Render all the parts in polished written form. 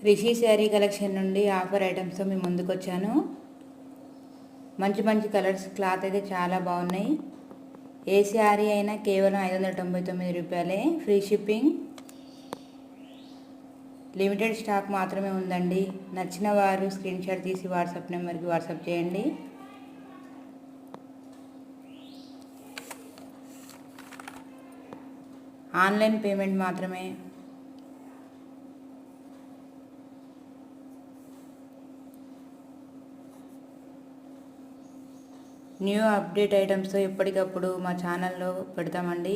Rishi sari collection నుండి offer ఐటమ్స్తో మేము ముందుకు వచ్చాను. మంచి మంచి కలర్స్, క్లాత్ అయితే చాలా బాగున్నాయి. ఏ శారీ అయినా కేవలం 599 రూపాయలే. Free shipping. లిమిటెడ్ స్టాక్ మాత్రమే ఉందండి. నచ్చిన వారు స్క్రీన్ షాట్ తీసి వాట్సాప్ నెంబర్కి వాట్సాప్ చేయండి. ఆన్లైన్ పేమెంట్ మాత్రమే. న్యూ అప్డేట్ ఐటమ్స్తో ఎప్పటికప్పుడు మా ఛానల్లో పెడతామండి.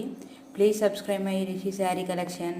Please subscribe my Rishi sari collection.